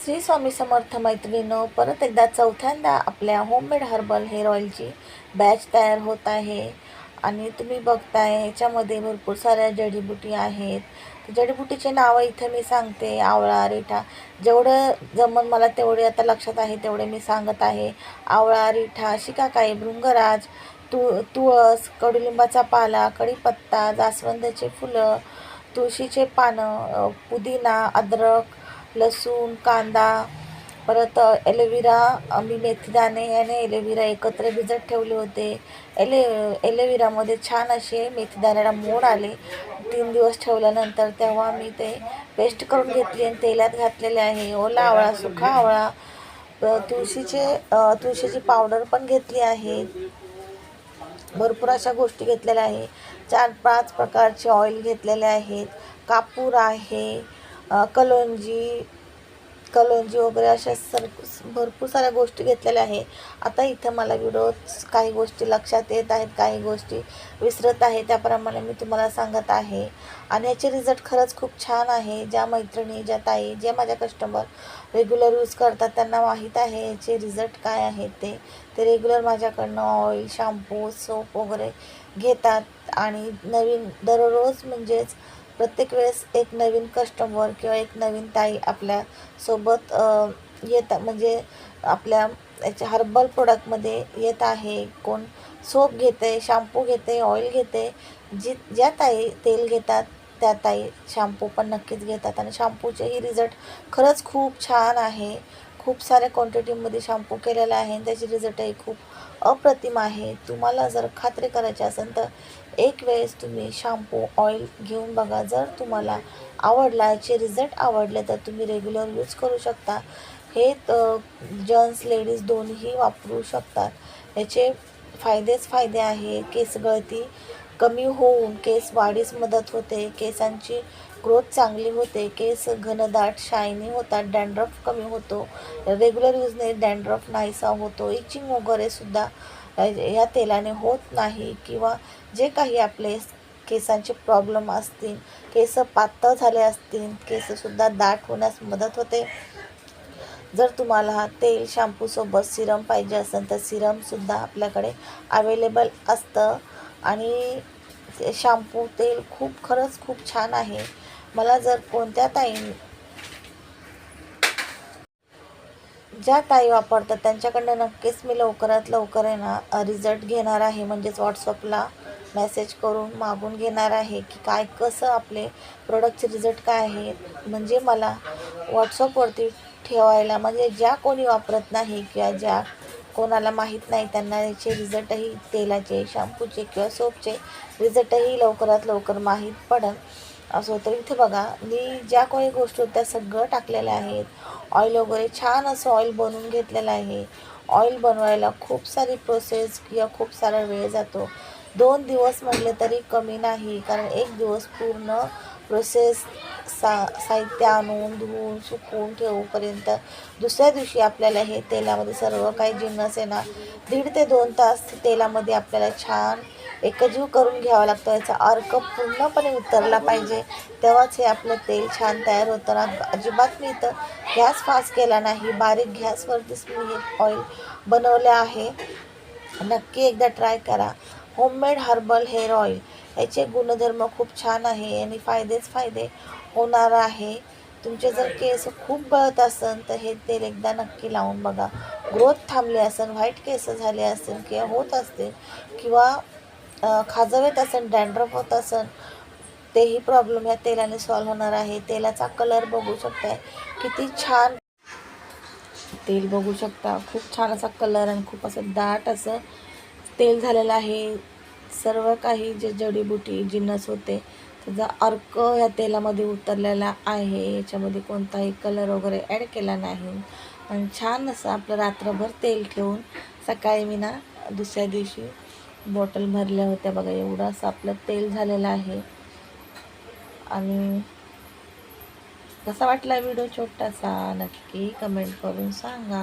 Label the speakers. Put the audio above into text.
Speaker 1: श्री स्वामी समर्थ मैत्रिणींनो, परत एकदा चौथ्यांदा आपल्या होममेड हर्बल हेअर ऑइलची बॅच तयार होत आहे. आणि तुम्ही बघताय ह्याच्यामध्ये भरपूर साऱ्या जडीबुटी आहेत. जडीबुटीचे नावं इथं मी सांगते. आवळा, रिठा, जेवढं जमन मला तेवढे आता लक्षात आहे तेवढे मी सांगत आहे. आवळा, रिठा, शिकाकाई, भृंगराज, तुळस, कडुलिंबाचा पाला, कढीपत्ता, जास्वंदाचे फुलं, तुळशीचे पानं, पुदिना, अद्रक, लसूण, कांदा, परत एलोविरा, मी मेथीदाणे आणि एलोविरा एकत्र भिजत ठेवले होते. एलोविरामध्ये छान असे मेथीदाण्याला मोड आले. 3 दिवस ठेवल्यानंतर तेव्हा मी ते पेस्ट करून घेतली आणि तेलात घातलेले आहे. ओला आवळा, सुका आवळा, तुळशीची पावडर पण घेतली आहे. भरपूर अशा गोष्टी घेतलेल्या आहे. 4-5 प्रकारचे ऑइल घेतलेले आहेत. कापूर आहे, कलोंजी वगैरे अशा भरपूर साऱ्या गोष्टी घेतलेल्या आहे. आता इथं मला व्हिडिओत काही गोष्टी लक्षात येत आहेत, काही गोष्टी विसरत आहे, त्याप्रमाणे मी तुम्हाला सांगत आहे. आणि याचे रिझल्ट खरंच खूप छान आहे. ज्या मैत्रिणी, ज्या ताई, जे माझ्या कस्टमर रेग्युलर यूज करतात त्यांना माहीत आहे याचे रिझल्ट काय आहेत. ते रेग्युलर माझ्याकडनं ऑइल, शॅम्पू, सोप वगैरे घेतात. आणि नवीन दररोज म्हणजेच प्रत्येक वेळेस एक नवीन कस्टमर किंवा एक नवीन ताई आपल्यासोबत येतात, म्हणजे आपल्या याच्या हर्बल प्रोडक्टमध्ये येत आहे. कोण सोप घेते, शॅम्पू घेते, ऑइल घेते. ज्या ताई तेल घेतात त्या ताई शॅम्पू पण नक्कीच घेतात. आणि शॅम्पूचेही रिझल्ट खरंच खूप छान आहे. खूप साऱ्या क्वांटिटीमध्ये शॅम्पू केलेला आहे आणि त्याचे रिझल्टही खूप अप्रतिम आहे. तुम्हाला जर खात्री करायची असेल तर एक वेळेस तुम्ही शॅम्पू, ऑइल घेऊन बघा. जर तुम्हाला आवडला, याचे रिझल्ट आवडले तर तुम्ही रेग्युलर यूज करू शकता. हे जेंट्स, लेडीज दोन्ही वापरू शकतात. याचे फायदेच फायदे आहे. केस गळती कमी होऊन केस वाढीस मदत होते, केसांची ग्रोथ चांगली होते, केस घनदाट शायनी होतात, डॅन्ड्रफ कमी होतो. रेग्युलर यूजने डॅन्ड्रफ नाहीसा होतो. इचिंग वगैरे सुद्धा या तेलाने होत नाही. किंवा जे काही आपले केसांचे प्रॉब्लेम असतील, केस पातळ झाले असतील, केससुद्धा दाट होण्यास मदत होते. जर तुम्हाला तेल, शॅम्पूसोबत सिरम पाहिजे असेल तर सिरमसुद्धा आपल्याकडे अवेलेबल असतं. आणि शॅम्पू, तेल खरंच खूप छान आहे. मला जर कोणत्या ज्या ताई वापरतात त्यांच्याकडनं नक्कीच मी लवकरात लवकर आहे ना रिझल्ट घेणार आहे. म्हणजेच व्हॉट्सअपला मेसेज करून मागून घेणार आहे की काय, कसं आपले प्रोडक्टचे रिझल्ट काय आहेत. म्हणजे मला व्हॉट्सअपवरती ठेवायला, म्हणजे ज्या कोणी वापरत नाही किंवा ज्या कोणाला माहीत नाही त्यांना याचे रिझल्टही, तेलाचे, शॅम्पूचे किंवा सोपचे रिझल्टही लवकरात लवकर माहीत पडेल असं होतं. इथे बघा, मी ज्या काही गोष्टी होत्या सगळं टाकलेल्या आहेत. ऑइल वगैरे छान असं ऑइल बनवून घेतलेलं आहे. ऑइल बनवायला खूप सारी प्रोसेस किंवा खूप सारा वेळ जातो. 2 दिवस म्हटले तरी कमी नाही, कारण 1 दिवस पूर्ण प्रोसेस, साहित्य आणून, धुवून, सुकवून ठेवूपर्यंत दुसऱ्या दिवशी आपल्याला हे तेलामध्ये सर्व काही जिन्नस आहे ना 1.5 ते 2 तास तेलामध्ये आपल्याला छान एकजीव करून घ्यावा लागतो. याचा अर्क पूर्णपणे उतरला पाहिजे, तेव्हाच हे आपलं तेल छान तयार होतं. ना अजिबात मी इथं गॅस फास्ट केला नाही, बारीक गॅसवरतीच मी हे ऑइल बनवले आहे. नक्की एकदा ट्राय करा. होममेड हर्बल हेअर ऑइल, याचे गुणधर्म खूप छान आहे आणि फायदेच फायदे होणार आहे. तुमचे जर केस खूप गळत असेल तर हे तेल एकदा नक्की लावून बघा. ग्रोथ थांबली असेल, व्हाईट केस झाले असेल किंवा होत असतील, किंवा खाजवेत असेल, डॅन्ड्रफ होत असेल, तेही प्रॉब्लेम या तेलाने सॉल्व्ह होणार आहे. तेलाचा कलर बघू शकताय, किती छान तेल बघू शकता. खूप छान असा कलर आणि खूप असं दाट असं तेल झालेलं आहे. सर्व काही जे जडीबुटी, जिन्नस होते त्याचा अर्क या तेलामध्ये उतरलेला आहे. याच्यामध्ये कोणताही कलर वगैरे ॲड केला नाही. आणि छान असं आपलं रात्रभर तेल ठेवून सकाळी मी ना दुसऱ्या दिवशी बॉटल भरल्या होत्या. बघा, एवढं असं आपलं तेल झालेलं आहे. आणि कसा वाटला व्हिडिओ छोटासा, नक्की कमेंट करून सांगा.